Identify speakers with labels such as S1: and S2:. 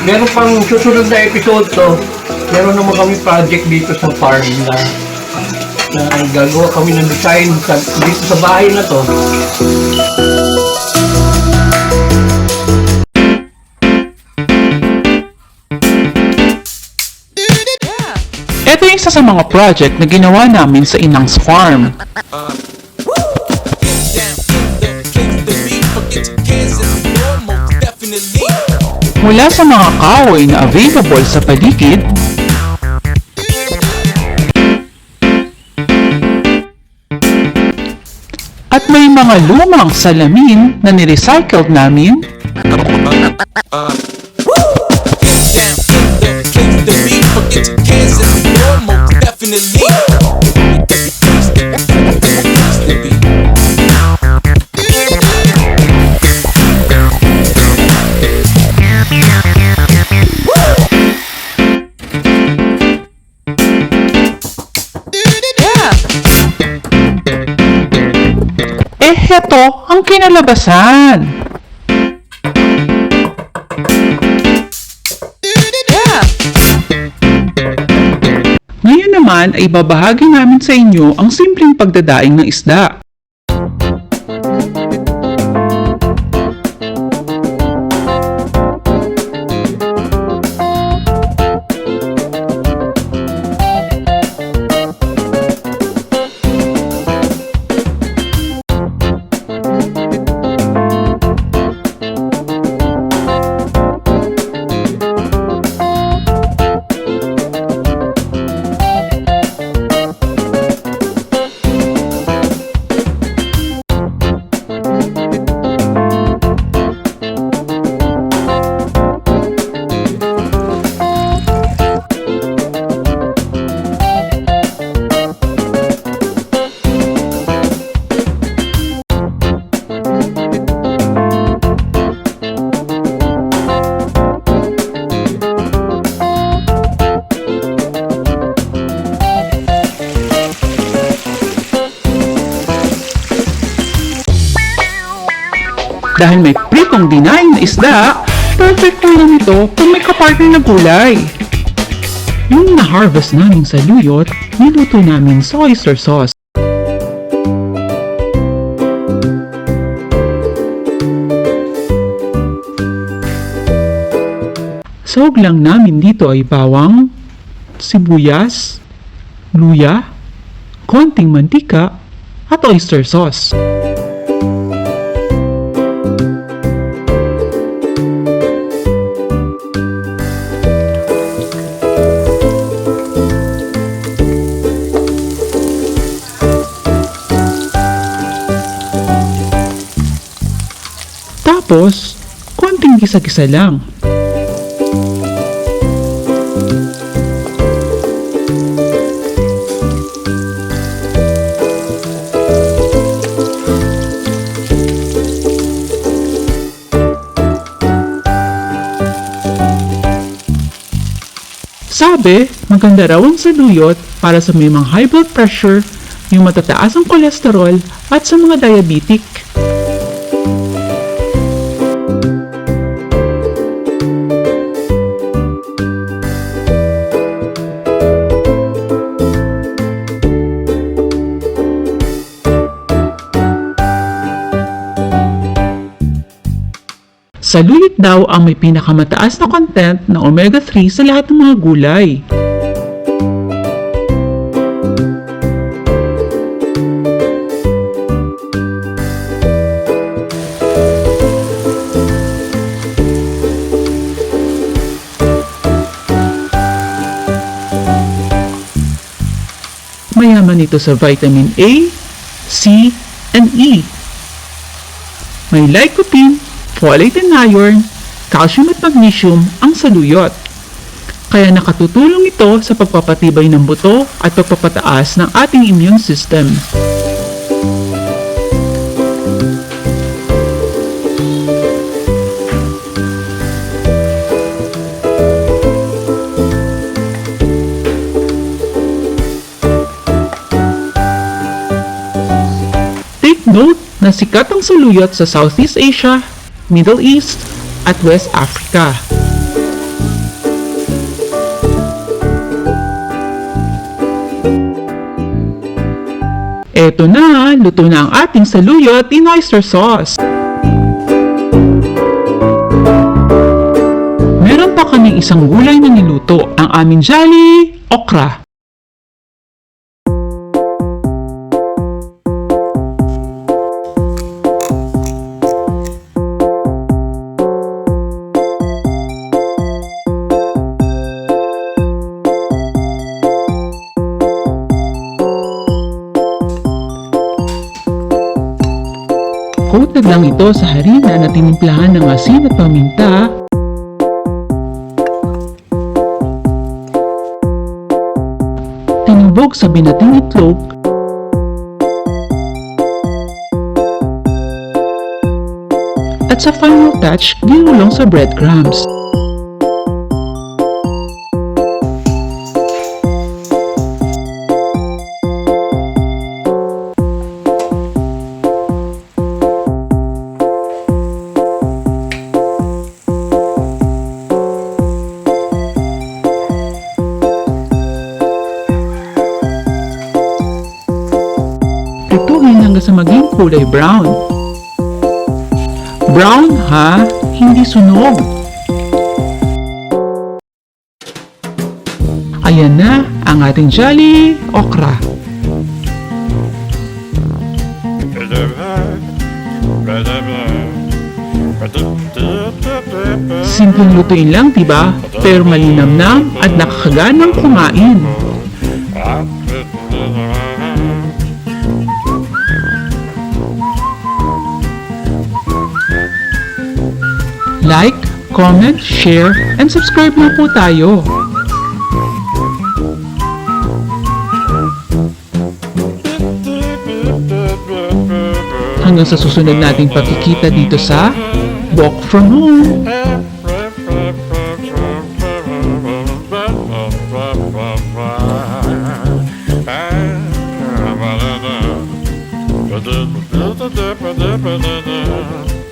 S1: Meron pang susunod na episode to. Meron naman kami project dito sa farm na gagawa kami ng design dito sa bahay na to.
S2: Ito yung isa sa mga project na ginawa namin sa Inang's farm. Mula sa mga kahoy na available sa paligid, at may mga lumang salamin na nirecycled namin, heto ang kinalabasan. Ngayon naman ay babahagi namin sa inyo ang simpleng pagdadaing ng isda. Dahil may pritong dinaing na isda, perfect lang ito kung may kapartner na gulay. Yung na-harvest namin sa saluyot, niluto namin sa oyster sauce. Sahog lang namin dito ay bawang, sibuyas, luya, konting mantika, at oyster sauce. Tapos, konting gisa-gisa lang. Sabi, maganda raw ang saluyot para sa may mga high blood pressure, yung matataas ang kolesterol, at sa mga diabetic. Saluyot daw ang may pinakamataas na content ng omega-3 sa lahat ng mga gulay. Mayaman ito sa vitamin A, C, and E. May lycopene, folate and iron, calcium at magnesium ang saluyot. Kaya nakatutulong ito sa pagpapatibay ng buto at pagpapataas ng ating immune system. Take note na sikat ang saluyot sa Southeast Asia, Middle East, at West Africa. Eto na, luto na ang ating saluyot in oyster sauce. Meron pa kaming isang gulay na niluto, ang aming jolly okra. Coated lang ito sa harina na tinimplahan ng asin at paminta. Tinubog sa binating itlog. At sa final touch, ginulong sa breadcrumbs. Lutuin hanggang sa maging kulay brown. Brown ha, hindi sunog. Ayan na ang ating jolly okra. Simpleng lutuin lang, diba? Pero malinamnam at nakakaganang kumain. Like, comment, share, and subscribe na po tayo. Hanggang sa susunod nating pagkikita dito sa Wok From Home.
S3: Ba-da-ba-da-ba-da-ba-da-ba-da.